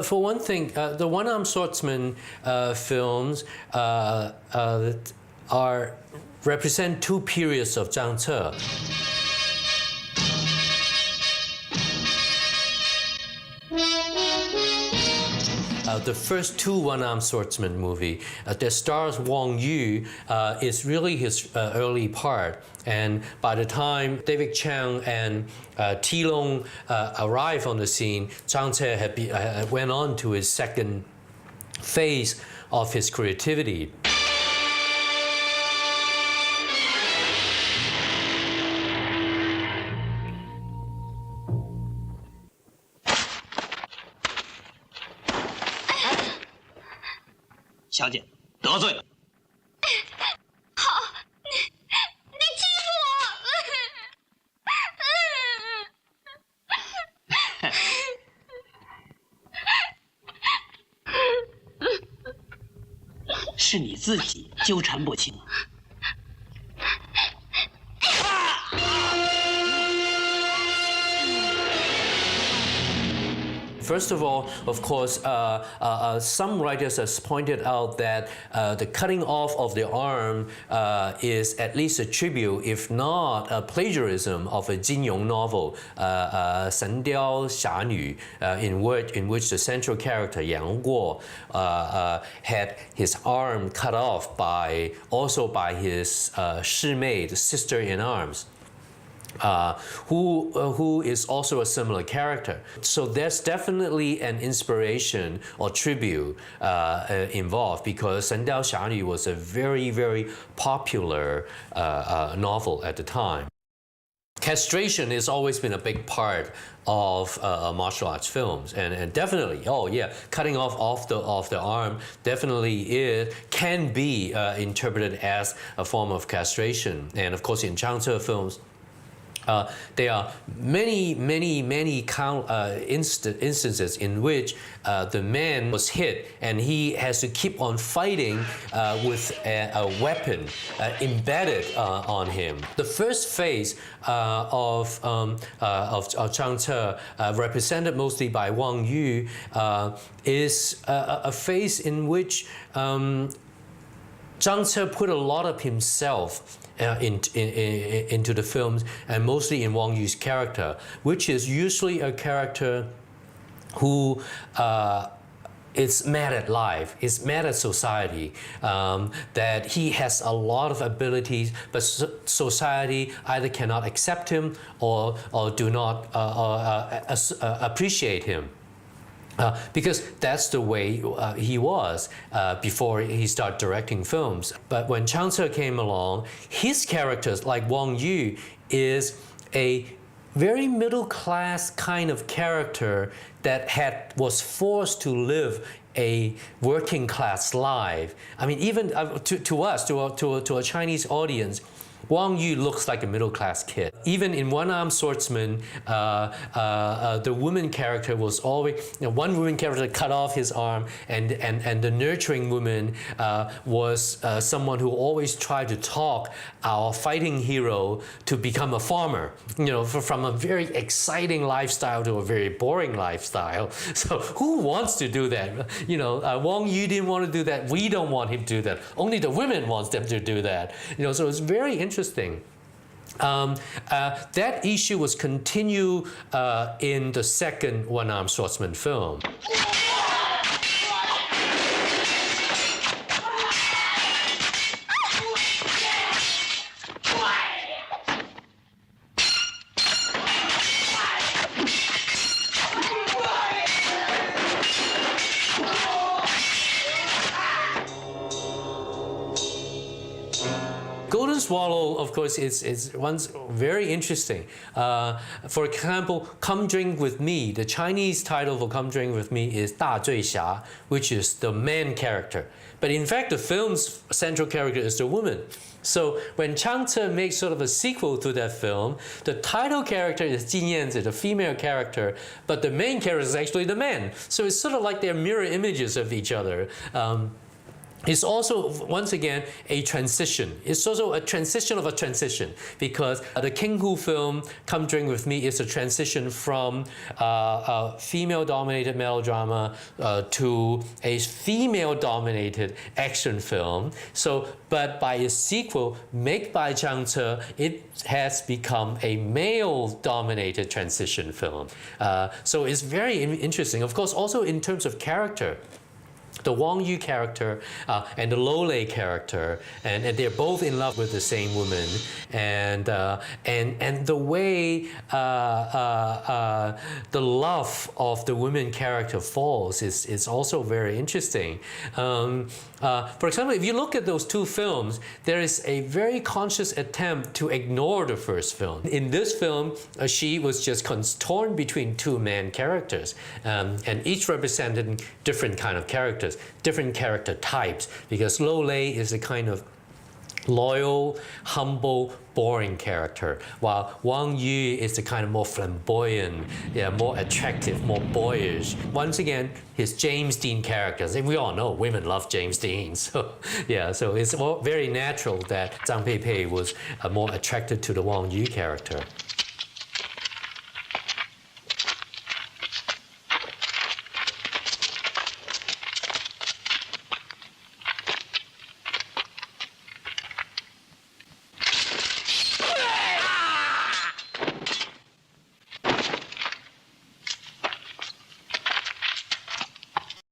For one thing, the one-armed swordsman films represent two periods of Chang Cheh. The first two one-armed swordsman movie that stars Wang Yu is really his early part, and by the time David Chang and Ti Long arrived on the scene, Chang Cheh went on to his second phase of his creativity.小姐，得罪了。好，你欺负我。是你自己纠缠不清。First of all, of course, some writers have pointed out that the cutting off of the arm is at least a tribute, if not a plagiarism, of a Jin Yong novel, 神雕侠女, in which the central character Yang Guo had his arm cut off by his 师妹, the sister-in-arms. Who is also a similar character. So there's definitely an inspiration or tribute involved, because 神雕侠女 was a very, very popular novel at the time. Castration has always been a big part of martial arts films, and definitely, oh yeah, cutting off the arm definitely can be interpreted as a form of castration. And of course, in Chang Cheh films, there are many instances in which the man was hit and he has to keep on fighting with a weapon embedded on him. The first phase of Chang Cheh, represented mostly by Wang Yu, is a phase in which Chang Cheh put a lot of himself into the films, and mostly in Wang Yu's character, which is usually a character who is mad at life, is mad at society, that he has a lot of abilities, but society either cannot accept him or do not appreciate him. Because that's the way he was before he started directing films. But when Chang Cheh came along, his characters, like Wang Yu, is a very middle-class kind of character that was forced to live a working-class life. I mean, even to us, to a Chinese audience, Wang Yu looks like a middle-class kid. Even in One-Armed Swordsman, the woman character was always, one woman character cut off his arm, and the nurturing woman was someone who always tried to talk our fighting hero to become a farmer, from a very exciting lifestyle to a very boring lifestyle. So who wants to do that? Wang Yu didn't want to do that. We don't want him to do that. Only the women wants them to do that. So it's very interesting. That issue was continued in the second One-Armed Swordsman film. Golden Swallow, of course, is one's very interesting. For example, Come Drink With Me, the Chinese title for Come Drink With Me is 大醉侠, which is the man character. But in fact, the film's central character is the woman. So when Chang Cheh makes sort of a sequel to that film, the title character is Jin Yanzi, the female character, but the main character is actually the man. So it's sort of like they're mirror images of each other. It's also, once again, a transition. It's also a transition of a transition because the King Hu film, Come Drink With Me, is a transition from a female-dominated melodrama to a female-dominated action film. So, but by its sequel, Make by Chang Cheh, it has become a male-dominated transition film. So it's very interesting. Of course, also in terms of character, the Wang Yu character and the Lolei character, and they're both in love with the same woman, and the way the love of the women character falls is also very interesting. For example, if you look at those two films, there is a very conscious attempt to ignore the first film. In this film, she was just torn between two main characters, and each represented different kind of characters, different character types, because Lolei is a kind of loyal, humble, boring character, while Wang Yu is the kind of more flamboyant, more attractive, more boyish. Once again, his James Dean characters, and we all know women love James Dean, so so it's very natural that Zhang Pei Pei was more attracted to the Wang Yu character.